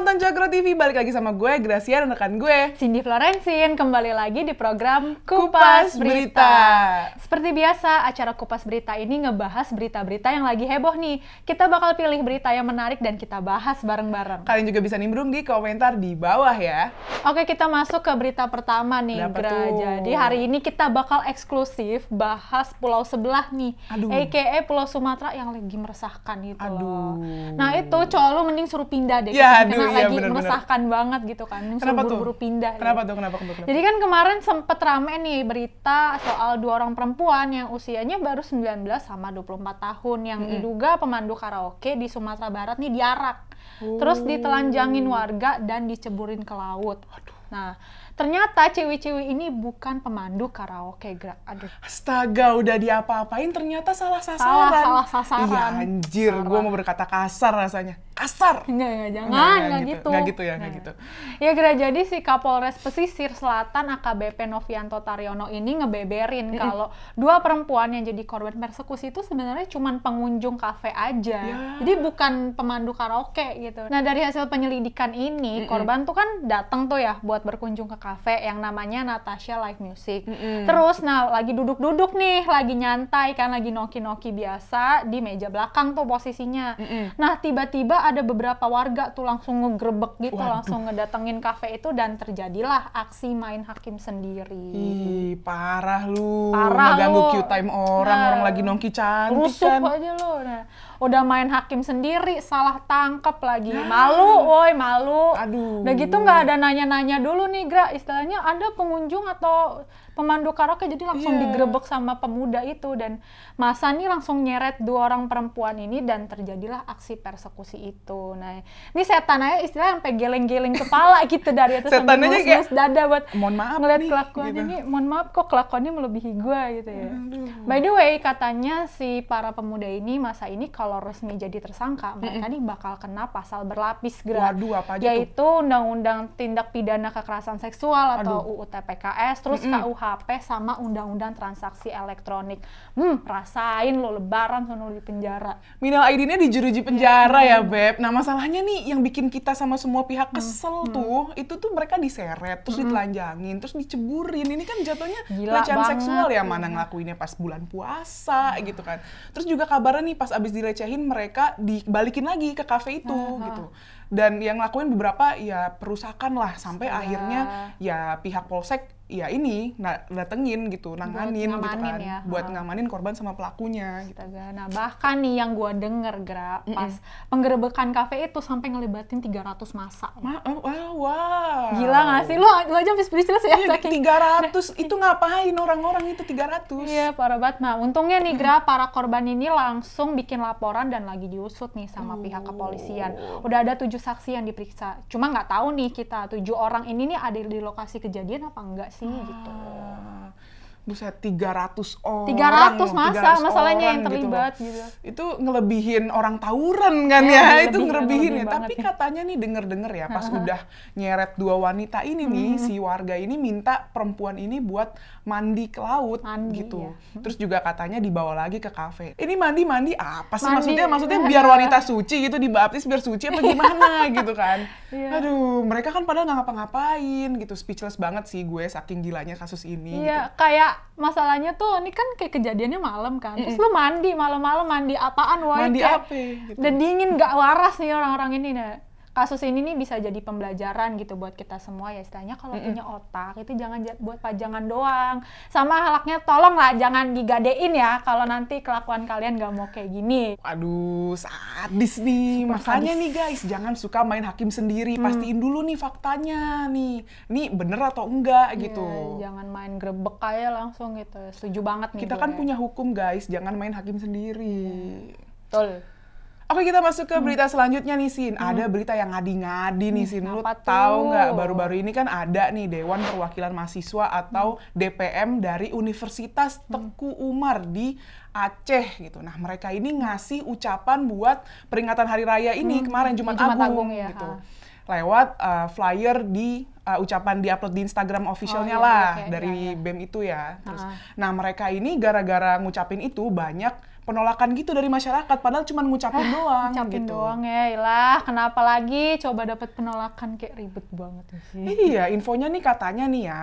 nonton Cakro TV, balik lagi sama gue, Gracia, dan rekan gue Cindy Florencin, kembali lagi di program Kupas Berita. Seperti biasa, acara Kupas Berita ini ngebahas berita-berita yang lagi heboh nih. Kita bakal pilih berita yang menarik dan kita bahas bareng-bareng. Kalian juga bisa nimbrung di komentar di bawah ya. Oke, kita masuk ke berita pertama nih, Gra. Jadi hari ini kita bakal eksklusif bahas pulau sebelah nih, a.k.a. Pulau Sumatera yang lagi meresahkan gitu loh. Nah itu, cowok lu mending suruh pindah deh, karena lagi meresahkan banget gitu kan. Kenapa tuh? Buru-buru pindah. Kenapa tuh? Kenapa? Jadi kan kemarin sempet rame nih berita soal 2 orang perempuan yang usianya baru 19 sama 24 tahun yang diduga pemandu karaoke di Sumatera Barat nih diarak. Terus ditelanjangin warga dan diceburin ke laut. Nah, ternyata cewek-cewek ini bukan pemandu karaoke, Gra. Aduh. Astaga, udah diapa-apain ternyata salah sasaran. Salah sasaran. Iya, anjir, gue mau berkata kasar rasanya. Kasar! Enggak gitu. Enggak gitu. Ya, Gra, jadi si Kapolres Pesisir Selatan AKBP Novianto Taryono ini ngebeberin kalau 2 perempuan yang jadi korban persekusi itu sebenarnya cuma pengunjung kafe aja. Jadi bukan pemandu karaoke gitu. Nah, dari hasil penyelidikan ini, korban tuh kan datang tuh ya buat berkunjung ke kafe yang namanya Natasha Live Music. Terus, nah lagi duduk-duduk nih, lagi nyantai kan, lagi noki-noki biasa di meja belakang tuh posisinya. Nah, tiba-tiba ada beberapa warga tuh langsung ngegerebek gitu, langsung ngedatengin kafe itu dan terjadilah aksi main hakim sendiri. Ih, parah lu. Ngeganggu queue time orang lagi nongki cantik rusuh kan. Aja lu. Nah, udah main hakim sendiri, salah tangkep lagi. Malu, woi, malu. Aduh. Udah gitu nggak ada nanya-nanya dulu nih, Gra. Istilahnya ada pengunjung atau pemandu karaoke jadi langsung digerebek sama pemuda itu, dan masa nih langsung nyeret 2 orang perempuan ini dan terjadilah aksi persekusi itu. Nah, ini setan aja istilahnya sampai geleng-geleng kepala gitu dari atas sampai ngelus dada buat mohon maaf ngeliat nih, kelakuannya gitu. Nih, mohon maaf kok kelakuannya melebihi gue gitu ya. By the way, katanya si para pemuda ini masa ini kalau resmi jadi tersangka, mereka nih bakal kena pasal berlapis, Gra. Waduh, apa aja yaitu tuh? Undang-Undang Tindak Pidana Kekerasan Seksual atau UU TPKS, terus KUHP sama Undang-Undang Transaksi Elektronik. Rasain lo lebaran sono di penjara. Minal aidinnya dijeruji penjara ya, Beb. Nah, masalahnya nih yang bikin kita sama semua pihak kesel tuh, itu tuh mereka diseret, terus ditelanjangin, terus diceburin. Ini kan jatuhnya pelecehan seksual ya, mana ngelakuinnya pas bulan puasa gitu kan. Terus juga kabarnya nih pas abis dilecehin mereka dibalikin lagi ke kafe itu gitu. Dan yang ngelakuin beberapa ya perusakan lah sampai akhirnya ya pihak polsek ya ini datengin gitu, nanganin gitu kan, buat ngamanin korban sama pelakunya gitu. Nah, bahkan nih yang gua denger, Gra, pas penggerebekan kafe itu sampai ngelibatin 300 massa. Wah. Gila nggak sih? Lo aja habis speechless ya? 300 itu ngapain orang-orang itu 300? Iya, parah banget. Nah, untungnya nih, Gra, para korban ini langsung bikin laporan dan lagi diusut nih sama pihak kepolisian. Udah ada 7 saksi yang diperiksa. Cuma nggak tahu nih kita 7 orang ini nih ada di lokasi kejadian apa enggak sih gitu. Buset, 300 orang. 300 masa, masalahnya yang terlibat gitu. Itu ngelebihin orang tawuran kan ya, itu ngelebihin ya. Tapi katanya nih denger-denger ya, pas udah nyeret 2 wanita ini nih, si warga ini minta perempuan ini buat mandi ke laut gitu. Terus juga katanya dibawa lagi ke kafe. Ini mandi apa sih maksudnya? Maksudnya biar wanita suci gitu, dibaptis biar suci apa gimana gitu kan. Aduh, mereka kan padahal nggak ngapa-ngapain gitu. Speechless banget sih gue saking gilanya kasus ini. Iya, gitu. kayak masalahnya tuh, ini kan kayak kejadiannya malam kan, terus lu mandi malam-malam, mandi apaan, mandi apa gitu. Dan dingin gak waras nih orang-orang ini. Nah, kasus ini nih bisa jadi pembelajaran gitu buat kita semua ya, istilahnya kalau punya otak itu jangan buat pajangan doang. Sama halaknya tolong lah jangan digadein ya kalau nanti kelakuan kalian gak mau kayak gini. Aduh, sadis nih. Makanya nih guys, jangan suka main hakim sendiri. Pastiin dulu nih faktanya nih. Ini bener atau enggak gitu. Jangan main grebek aja langsung gitu. Setuju banget nih. Kita kan punya hukum guys, jangan main hakim sendiri. Betul. Oke, kita masuk ke berita selanjutnya nih, Sin. Ada berita yang ngadi-ngadi nih, Sin. Lu tahu nggak, baru-baru ini kan ada nih Dewan Perwakilan Mahasiswa atau DPM dari Universitas Teku Umar di Aceh gitu. Nah, mereka ini ngasih ucapan buat peringatan Hari Raya ini kemarin Jumat Agung ya, gitu. Lewat flyer di ucapan di-upload di Instagram officialnya lah dari BEM itu ya. Terus, nah mereka ini gara-gara ngucapin itu banyak penolakan gitu dari masyarakat, padahal cuma ngucapin doang. Ngucapin gitu. doang ya, ilah kenapa lagi coba dapat penolakan, kayak ribet banget sih. Iya, infonya nih katanya nih ya,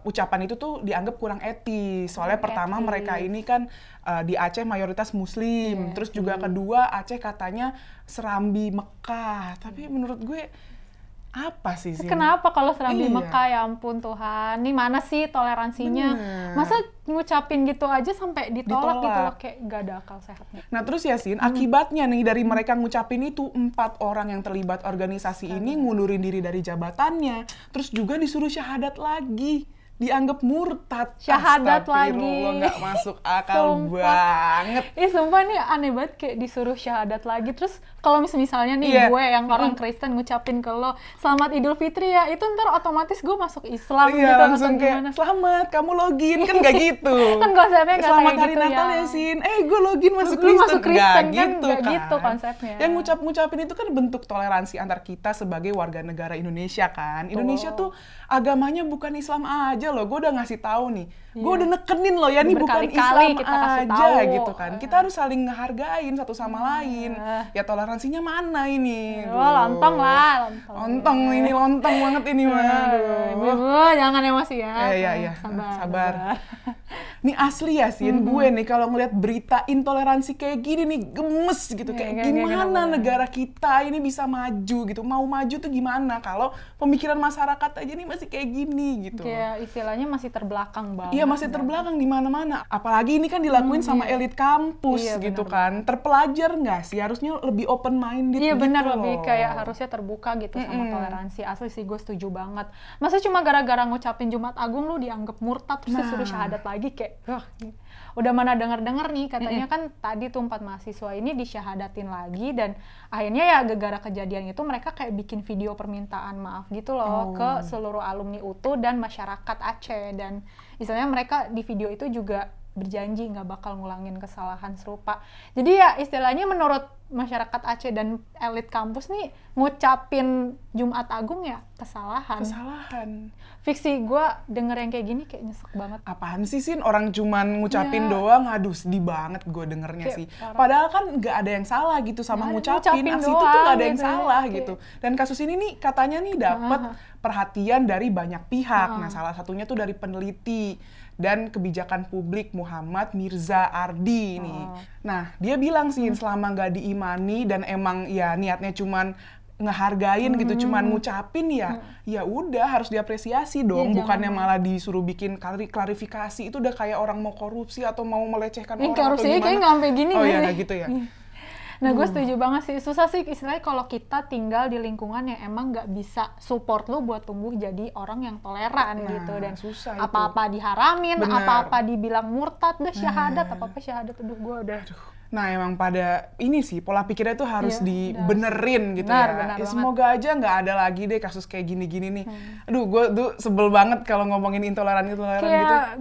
ucapan itu tuh dianggap kurang etis. Soalnya pertama mereka ini kan di Aceh mayoritas Muslim, terus juga kedua Aceh katanya serambi Mekah. Tapi menurut gue apa sih? Kenapa kalau serambi Mekah, ya ampun Tuhan, nih mana sih toleransinya? Masa ngucapin gitu aja sampai ditolak gitu loh, kayak gak ada akal sehatnya. Nah terus ya Sin, akibatnya nih dari mereka ngucapin itu, 4 orang yang terlibat organisasi ini ngundurin diri dari jabatannya, terus juga disuruh syahadat lagi. Dianggap murtad. Syahadat lagi. Nggak masuk akal banget. Sumpah nih aneh banget, kayak disuruh syahadat lagi. Terus kalau misalnya nih gue yang orang Kristen ngucapin ke lo, Selamat Idul Fitri ya, itu ntar otomatis gue masuk Islam gitu. Langsung kayak, selamat kamu login, kan nggak gitu. Kan konsepnya nggak kayak gitu ya. Selamat hari Natal ya Sin, gue login masuk Kristen. Nggak gitu konsepnya. Yang ngucapin itu kan bentuk toleransi antar kita sebagai warga negara Indonesia kan. Indonesia tuh agamanya bukan Islam aja loh, gue udah ngasih tahu nih, gue udah nekenin loh ya, nih bukan Islam kita aja gitu kan, kita harus saling ngehargain satu sama lain, ya toleransinya mana ini? Lontong lah, lontong ini, lontong banget ini mah. Ibu, jangan emosi ya. Iya, sabar. Ini asli ya Sin, gue nih kalau ngeliat berita intoleransi kayak gini nih gemes gitu, kayak gimana negara kita ini bisa maju gitu, mau maju tuh gimana kalau pemikiran masyarakat aja nih masih kayak gini gitu. Kayak istilahnya masih terbelakang banget. Iya, masih terbelakang di mana-mana. Apalagi ini kan dilakuin sama elit kampus gitu kan. Terpelajar nggak sih? Harusnya lebih open minded gitu. Iya benar, lebih kayak harusnya terbuka gitu sama toleransi. Asli sih gue setuju banget. Masa cuma gara-gara ngucapin Jumat Agung lu dianggap murtad terus disuruh syahadat lagi, kayak udah mana denger-denger nih katanya kan tadi tuh 4 mahasiswa ini disyahadatin lagi, dan akhirnya ya gara-gara kejadian itu mereka kayak bikin video permintaan maaf gitu loh ke seluruh alumni UTU dan masyarakat Aceh, dan istilahnya mereka di video itu juga berjanji nggak bakal ngulangin kesalahan serupa. Jadi ya istilahnya menurut masyarakat Aceh dan elit kampus nih, ngucapin Jumat Agung ya kesalahan. Fiksi gue denger yang kayak gini kayak nyesek banget. Apaan sih Sin? Orang cuman ngucapin doang, aduh sedih banget gue dengernya kayak sih. Padahal kan nggak ada yang salah gitu sama ngucapin aksi itu tuh nggak ada yang salah gitu. Dan kasus ini nih katanya nih dapet perhatian dari banyak pihak. Nah salah satunya tuh dari peneliti dan kebijakan publik Muhammad Mirza Ardi nih. Nah dia bilang sih selama nggak diimani dan emang ya niatnya cuman ngehargain gitu, cuman ngucapin ya udah harus diapresiasi dong, bukannya malah disuruh bikin klarifikasi. Itu udah kayak orang mau korupsi atau mau melecehkan orang atau gimana. Kayak nggak sampai gini. Oh iya nggak gitu ya. Nah gue setuju banget sih, susah sih istilahnya kalau kita tinggal di lingkungan yang emang nggak bisa support lu buat tumbuh jadi orang yang toleran gitu, dan apa-apa diharamin, apa-apa dibilang murtad, udah syahadat, apa-apa syahadat, gue udah. Nah emang pada ini sih pola pikirnya tuh harus dibenerin gitu ya. Semoga aja nggak ada lagi deh kasus kayak gini-gini nih. Aduh gue tuh sebel banget kalau ngomongin intoleran gitu.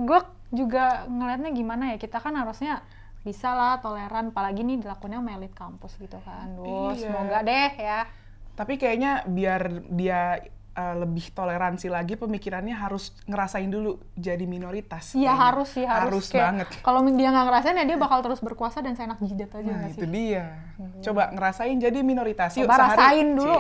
Gue juga ngeliatnya gimana ya, kita kan harusnya bisa lah toleran, apalagi nih dilakukannya sama elit kampus gitu kan. Semoga deh ya. Tapi kayaknya biar dia lebih toleransi lagi, pemikirannya harus ngerasain dulu jadi minoritas. Iya harus sih, harus banget. Kalau dia nggak ngerasain ya dia bakal terus berkuasa dan seenak jidat aja. Nah itu dia. Coba ngerasain jadi minoritas. Yuk coba rasain dulu.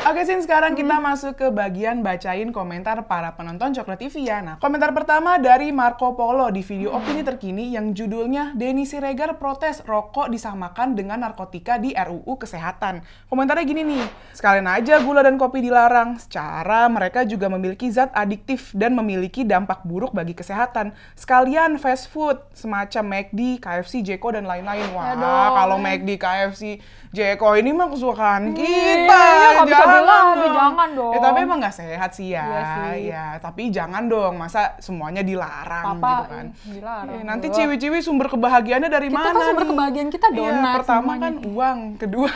Oke Sin, sekarang kita masuk ke bagian bacain komentar para penonton Coklat TV ya. Nah, komentar pertama dari Marco Polo di video opini terkini yang judulnya Denny Siregar protes rokok disamakan dengan narkotika di RUU Kesehatan. Komentarnya gini nih, sekalian aja gula dan kopi dilarang, secara mereka juga memiliki zat adiktif dan memiliki dampak buruk bagi kesehatan. Sekalian fast food semacam McD, KFC, Jeko dan lain-lain. Wah, kalau McD, KFC, Jeko ini mah kesukaan kita. Jangan dong. Tapi emang nggak sehat sih ya. Ya, tapi jangan dong. Masa semuanya dilarang gitu kan. Dilarang. Nanti ciwi-ciwi sumber kebahagiaannya dari mana? Kita kan sumber kebahagiaan kita donat. Pertama semuanya kan uang, kedua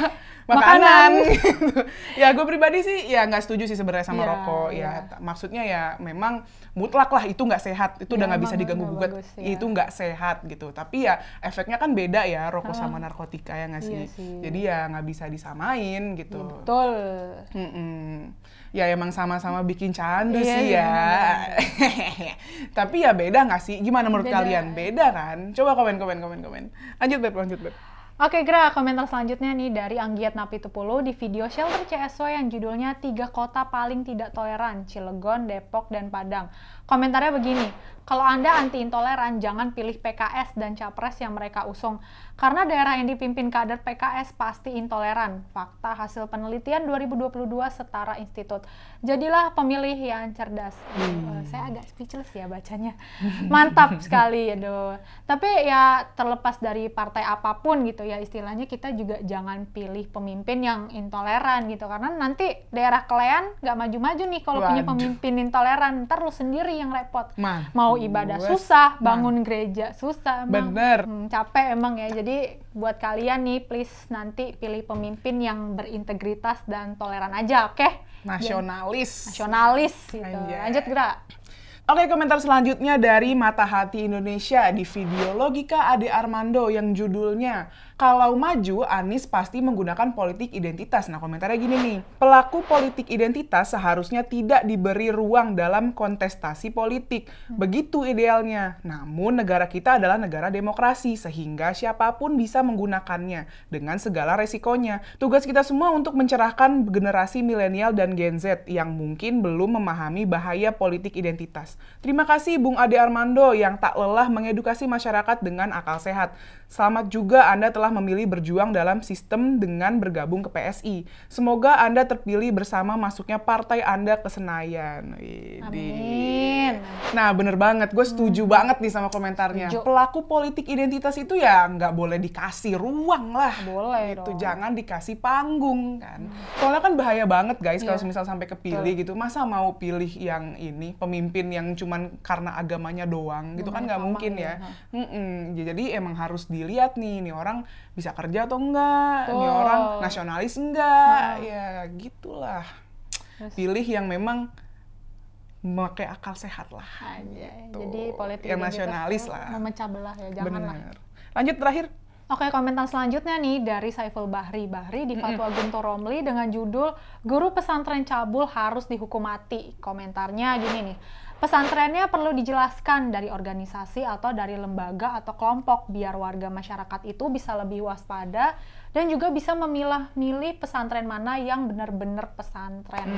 makanan. Gitu. Ya gue pribadi sih ya nggak setuju sih sebenarnya sama rokok. Ya maksudnya ya memang mutlak lah itu nggak sehat. Itu udah nggak bisa diganggu-gugat. Itu nggak sehat gitu. Tapi ya efeknya kan beda ya rokok sama narkotika ya nggak sih? Jadi ya nggak bisa disamain gitu. Betul. Ya emang sama-sama bikin canda sih ya. Tapi ya beda nggak sih? Gimana menurut kalian? Beda kan? Coba komen. Lanjut Beb. Oke, Gra, komentar selanjutnya nih dari Anggiat Napitupulu di video Shelter CSW yang judulnya 3 kota paling tidak toleran, Cilegon, Depok, dan Padang. Komentarnya begini, kalau Anda anti intoleran, jangan pilih PKS dan Capres yang mereka usung. Karena daerah yang dipimpin kader PKS pasti intoleran. Fakta hasil penelitian 2022 Setara Institut. Jadilah pemilih yang cerdas. Saya agak speechless ya bacanya. Mantap sekali, aduh. Tapi ya terlepas dari partai apapun gitu ya, istilahnya kita juga jangan pilih pemimpin yang intoleran gitu. Karena nanti daerah kalian nggak maju-maju nih kalau punya pemimpin intoleran. Ntar lu sendiri yang repot. Mau ibadah susah, bangun gereja susah. Bener. Capek emang ya. Jadi buat kalian nih, please nanti pilih pemimpin yang berintegritas dan toleran aja, oke? Nasionalis gitu. Lanjut, Gra. Oke, komentar selanjutnya dari Mata Hati Indonesia di video Logika Ade Armando yang judulnya Kalau maju, Anies pasti menggunakan politik identitas. Nah, komentarnya gini nih. Pelaku politik identitas seharusnya tidak diberi ruang dalam kontestasi politik. Begitu idealnya. Namun, negara kita adalah negara demokrasi, sehingga siapapun bisa menggunakannya dengan segala resikonya. Tugas kita semua untuk mencerahkan generasi milenial dan Gen Z yang mungkin belum memahami bahaya politik identitas. Terima kasih Bung Ade Armando yang tak lelah mengedukasi masyarakat dengan akal sehat. Selamat juga Anda telah memilih berjuang dalam sistem dengan bergabung ke PSI. Semoga Anda terpilih bersama masuknya partai Anda ke Senayan. Amin. Nah, bener banget. Gue setuju banget nih sama komentarnya. Pelaku politik identitas itu ya nggak boleh dikasih ruang lah. Boleh gitu. dong. Jangan dikasih panggung kan. Soalnya kan bahaya banget guys kalau misal sampai kepilih gitu. Masa mau pilih yang ini, pemimpin yang cuman karena agamanya doang gitu kan nggak mungkin ya. Jadi emang harus dilihat nih orang bisa kerja atau enggak, nih orang nasionalis enggak, ya gitulah. Pilih yang memang memakai akal sehat lah. Gitu. Jadi politik yang nasionalis lah. Memecah belah ya, janganlah. Lanjut terakhir. Oke, komentar selanjutnya nih dari Saiful Bahri di Fatwa Guntur Romli dengan judul Guru Pesantren Cabul Harus Dihukum Mati. Komentarnya gini nih. Pesantrennya perlu dijelaskan dari organisasi atau dari lembaga atau kelompok biar warga masyarakat itu bisa lebih waspada dan juga bisa memilah-milih pesantren mana yang benar-benar pesantren.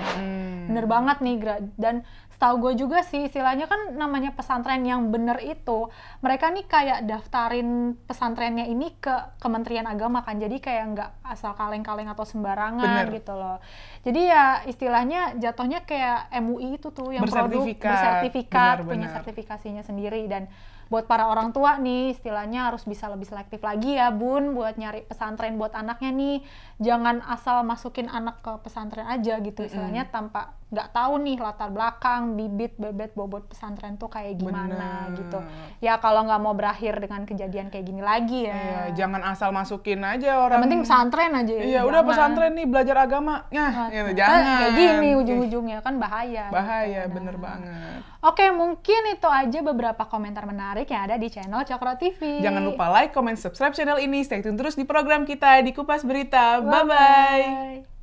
Bener banget nih, Gra. Dan setahu gue juga sih istilahnya kan namanya pesantren yang bener itu mereka nih kayak daftarin pesantrennya ini ke Kementerian Agama kan, jadi kayak nggak asal kaleng-kaleng atau sembarangan gitu loh. Jadi ya istilahnya jatuhnya kayak MUI itu tuh yang produk bersertifikat, punya sertifikasinya sendiri. Dan buat para orang tua nih istilahnya harus bisa lebih selektif lagi ya Bun buat nyari pesantren buat anaknya nih. Jangan asal masukin anak ke pesantren aja gitu istilahnya tanpa nggak tahu nih latar belakang, bibit, bebet, bobot pesantren tuh kayak gimana gitu. Ya kalau nggak mau berakhir dengan kejadian kayak gini lagi ya. Jangan asal masukin aja orang. Yang penting pesantren aja. Iya udah pesantren nih belajar agama. Jangan. Kayak gini ujung-ujungnya kan bahaya. Bahaya, gitu. Bener banget. Oke, mungkin itu aja beberapa komentar menarik yang ada di channel Cokro TV. Jangan lupa like, comment, subscribe channel ini. Stay tune terus di program kita di Kupas Berita. Bye-bye.